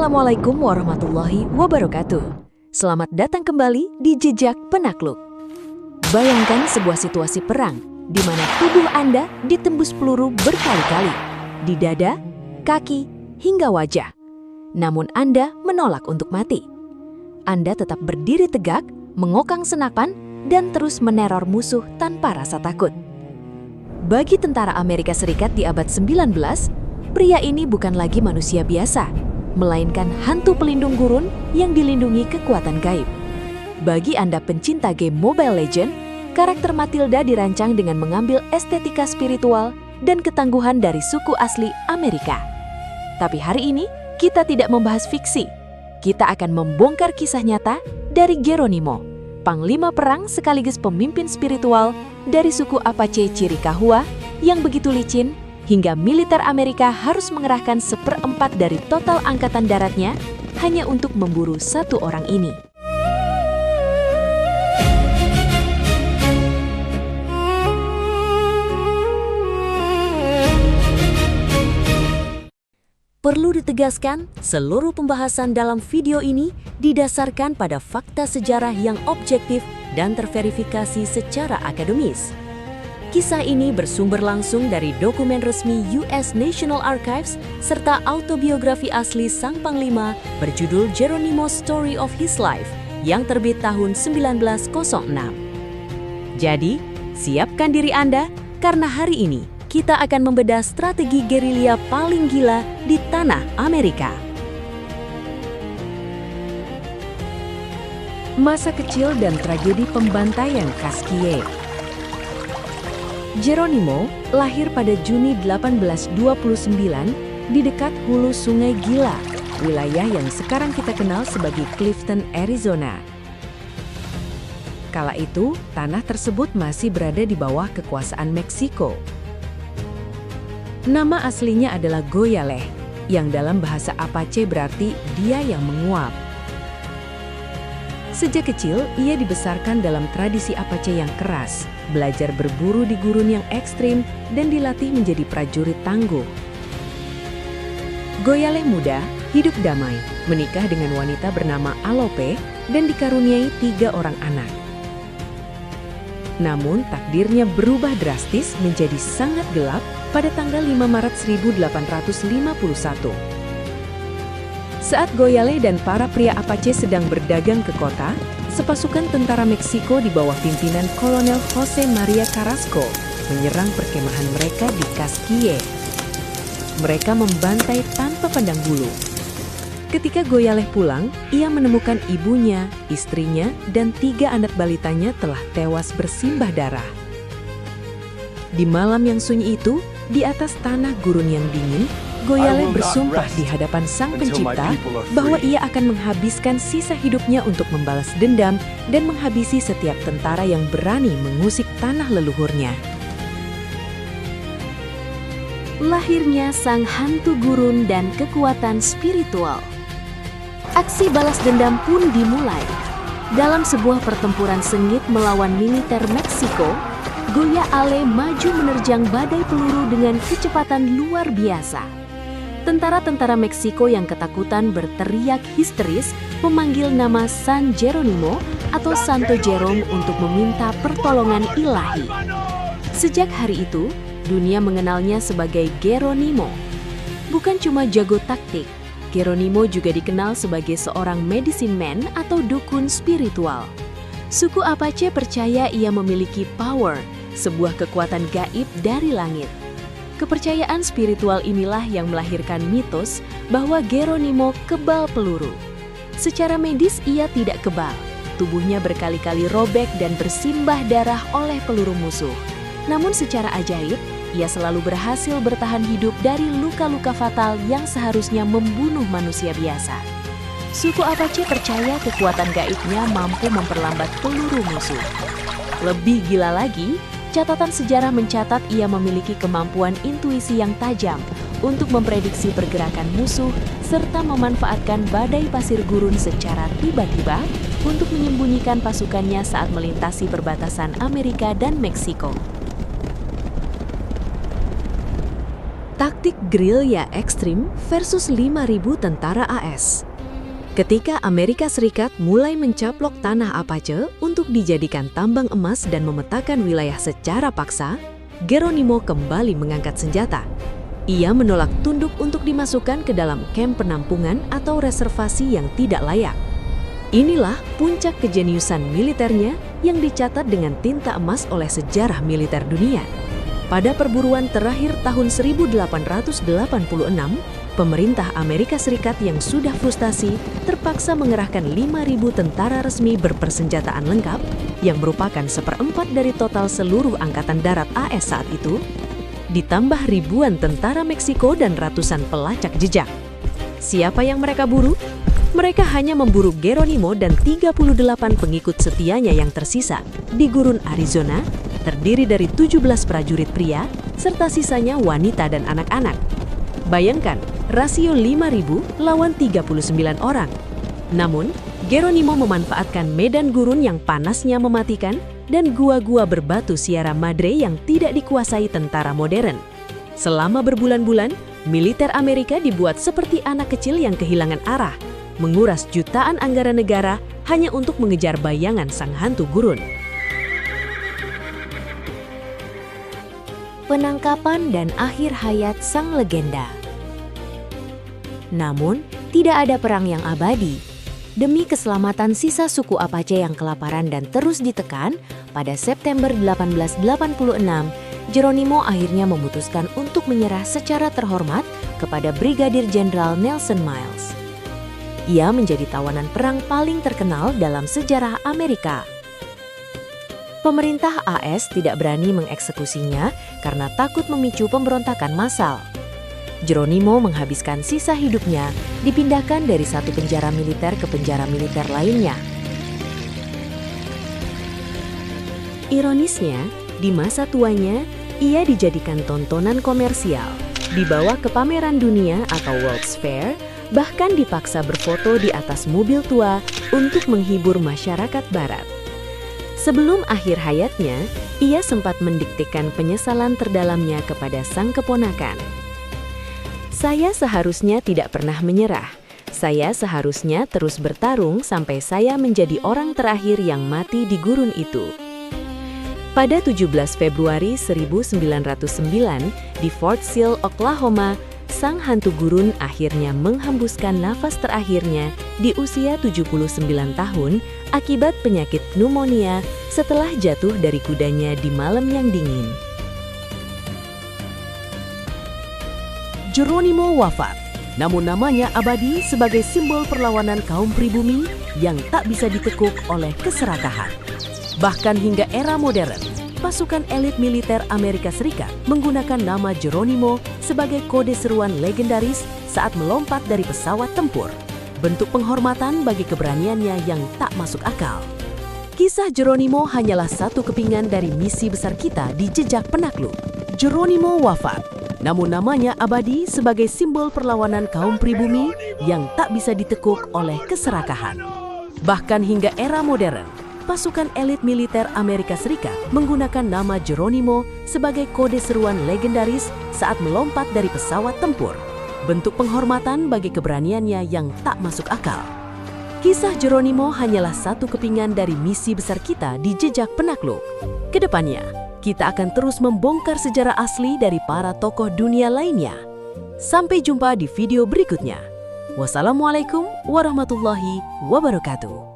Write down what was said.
Assalamualaikum warahmatullahi wabarakatuh. Selamat datang kembali di Jejak Penakluk. Bayangkan sebuah situasi perang di mana tubuh Anda ditembus peluru berkali-kali, di dada, kaki, hingga wajah. Namun Anda menolak untuk mati. Anda tetap berdiri tegak, mengokang senapan, dan terus meneror musuh tanpa rasa takut. Bagi tentara Amerika Serikat di abad 19, pria ini bukan lagi manusia biasa, melainkan hantu pelindung gurun yang dilindungi kekuatan gaib. Bagi Anda pencinta game Mobile Legends, karakter Matilda dirancang dengan mengambil estetika spiritual dan ketangguhan dari suku asli Amerika. Tapi hari ini, kita tidak membahas fiksi. Kita akan membongkar kisah nyata dari Geronimo, panglima perang sekaligus pemimpin spiritual dari suku Apache Chiricahua yang begitu licin, hingga militer Amerika harus mengerahkan 1/4 dari total angkatan daratnya hanya untuk memburu satu orang ini. Perlu ditegaskan, seluruh pembahasan dalam video ini didasarkan pada fakta sejarah yang objektif dan terverifikasi secara akademis. Kisah ini bersumber langsung dari dokumen resmi US National Archives serta autobiografi asli sang panglima berjudul Geronimo's Story of His Life yang terbit tahun 1906. Jadi, siapkan diri Anda karena hari ini kita akan membedah strategi gerilya paling gila di tanah Amerika. Masa kecil dan tragedi pembantaian Caskie. Geronimo lahir pada Juni 1829 di dekat hulu Sungai Gila, wilayah yang sekarang kita kenal sebagai Clifton, Arizona. Kala itu, tanah tersebut masih berada di bawah kekuasaan Meksiko. Nama aslinya adalah Goyaleh, yang dalam bahasa Apache berarti dia yang menguap. Sejak kecil, ia dibesarkan dalam tradisi Apache yang keras, belajar berburu di gurun yang ekstrim, dan dilatih menjadi prajurit tangguh. Goyaleh muda hidup damai, menikah dengan wanita bernama Alope, dan dikaruniai 3 orang anak. Namun, takdirnya berubah drastis menjadi sangat gelap pada tanggal 5 Maret 1851. Saat Goyaleh dan para pria Apache sedang berdagang ke kota, sepasukan tentara Meksiko di bawah pimpinan Kolonel Jose Maria Carrasco menyerang perkemahan mereka di Caskie. Mereka membantai tanpa pandang bulu. Ketika Goyaleh pulang, ia menemukan ibunya, istrinya, dan 3 anak balitanya telah tewas bersimbah darah. Di malam yang sunyi itu, di atas tanah gurun yang dingin, Goyaleh bersumpah di hadapan Sang Pencipta bahwa ia akan menghabiskan sisa hidupnya untuk membalas dendam dan menghabisi setiap tentara yang berani mengusik tanah leluhurnya. Lahirnya sang hantu gurun dan kekuatan spiritual. Aksi balas dendam pun dimulai. Dalam sebuah pertempuran sengit melawan militer Meksiko, Goyaleh maju menerjang badai peluru dengan kecepatan luar biasa. Tentara-tentara Meksiko yang ketakutan berteriak histeris memanggil nama San Geronimo atau Santo Jerome untuk meminta pertolongan ilahi. Sejak hari itu, dunia mengenalnya sebagai Geronimo. Bukan cuma jago taktik, Geronimo juga dikenal sebagai seorang medicine man atau dukun spiritual. Suku Apache percaya ia memiliki power, sebuah kekuatan gaib dari langit. Kepercayaan spiritual inilah yang melahirkan mitos bahwa Geronimo kebal peluru. Secara medis ia tidak kebal, tubuhnya berkali-kali robek dan bersimbah darah oleh peluru musuh. Namun secara ajaib, ia selalu berhasil bertahan hidup dari luka-luka fatal yang seharusnya membunuh manusia biasa. Suku Apache percaya kekuatan gaibnya mampu memperlambat peluru musuh. Lebih gila lagi, catatan sejarah mencatat ia memiliki kemampuan intuisi yang tajam untuk memprediksi pergerakan musuh serta memanfaatkan badai pasir gurun secara tiba-tiba untuk menyembunyikan pasukannya saat melintasi perbatasan Amerika dan Meksiko. Taktik gerilya ekstrim versus 5.000 tentara AS. Ketika Amerika Serikat mulai mencaplok tanah Apache untuk dijadikan tambang emas dan memetakan wilayah secara paksa, Geronimo kembali mengangkat senjata. Ia menolak tunduk untuk dimasukkan ke dalam kamp penampungan atau reservasi yang tidak layak. Inilah puncak kejeniusan militernya yang dicatat dengan tinta emas oleh sejarah militer dunia. Pada perburuan terakhir tahun 1886, pemerintah Amerika Serikat yang sudah frustasi terpaksa mengerahkan 5.000 tentara resmi berpersenjataan lengkap yang merupakan 1/4 dari total seluruh angkatan darat AS saat itu, ditambah ribuan tentara Meksiko dan ratusan pelacak jejak. Siapa yang mereka buru? Mereka hanya memburu Geronimo dan 38 pengikut setianya yang tersisa di gurun Arizona, terdiri dari 17 prajurit pria, serta sisanya wanita dan anak-anak. Bayangkan, rasio 5.000 lawan 39 orang. Namun, Geronimo memanfaatkan medan gurun yang panasnya mematikan dan gua-gua berbatu Sierra Madre yang tidak dikuasai tentara modern. Selama berbulan-bulan, militer Amerika dibuat seperti anak kecil yang kehilangan arah, menguras jutaan anggaran negara hanya untuk mengejar bayangan sang hantu gurun. Penangkapan dan akhir hayat sang legenda. Namun, tidak ada perang yang abadi. Demi keselamatan sisa suku Apache yang kelaparan dan terus ditekan, pada September 1886, Geronimo akhirnya memutuskan untuk menyerah secara terhormat kepada Brigadir Jenderal Nelson Miles. Ia menjadi tawanan perang paling terkenal dalam sejarah Amerika. Pemerintah AS tidak berani mengeksekusinya karena takut memicu pemberontakan massal. Geronimo menghabiskan sisa hidupnya dipindahkan dari satu penjara militer ke penjara militer lainnya. Ironisnya, di masa tuanya, ia dijadikan tontonan komersial, dibawa ke pameran dunia atau World's Fair, bahkan dipaksa berfoto di atas mobil tua untuk menghibur masyarakat barat. Sebelum akhir hayatnya, ia sempat mendiktekan penyesalan terdalamnya kepada sang keponakan. Saya seharusnya tidak pernah menyerah. Saya seharusnya terus bertarung sampai saya menjadi orang terakhir yang mati di gurun itu. Pada 17 Februari 1909, di Fort Sill, Oklahoma, sang hantu gurun akhirnya menghembuskan nafas terakhirnya di usia 79 tahun akibat penyakit pneumonia setelah jatuh dari kudanya di malam yang dingin. Geronimo wafat, namun namanya abadi sebagai simbol perlawanan kaum pribumi yang tak bisa ditekuk oleh keserakahan. Bahkan hingga era modern, pasukan elit militer Amerika Serikat menggunakan nama Geronimo sebagai kode seruan legendaris saat melompat dari pesawat tempur. Bentuk penghormatan bagi keberaniannya yang tak masuk akal. Kisah Geronimo hanyalah satu kepingan dari misi besar kita di jejak penakluk. Geronimo wafat, namun namanya abadi sebagai simbol perlawanan kaum pribumi yang tak bisa ditekuk oleh keserakahan. Bahkan hingga era modern, pasukan elit militer Amerika Serikat menggunakan nama Geronimo sebagai kode seruan legendaris saat melompat dari pesawat tempur. Bentuk penghormatan bagi keberaniannya yang tak masuk akal. Kisah Geronimo hanyalah satu kepingan dari misi besar kita di jejak penakluk. Kedepannya, kita akan terus membongkar sejarah asli dari para tokoh dunia lainnya. Sampai jumpa di video berikutnya. Wassalamualaikum warahmatullahi wabarakatuh.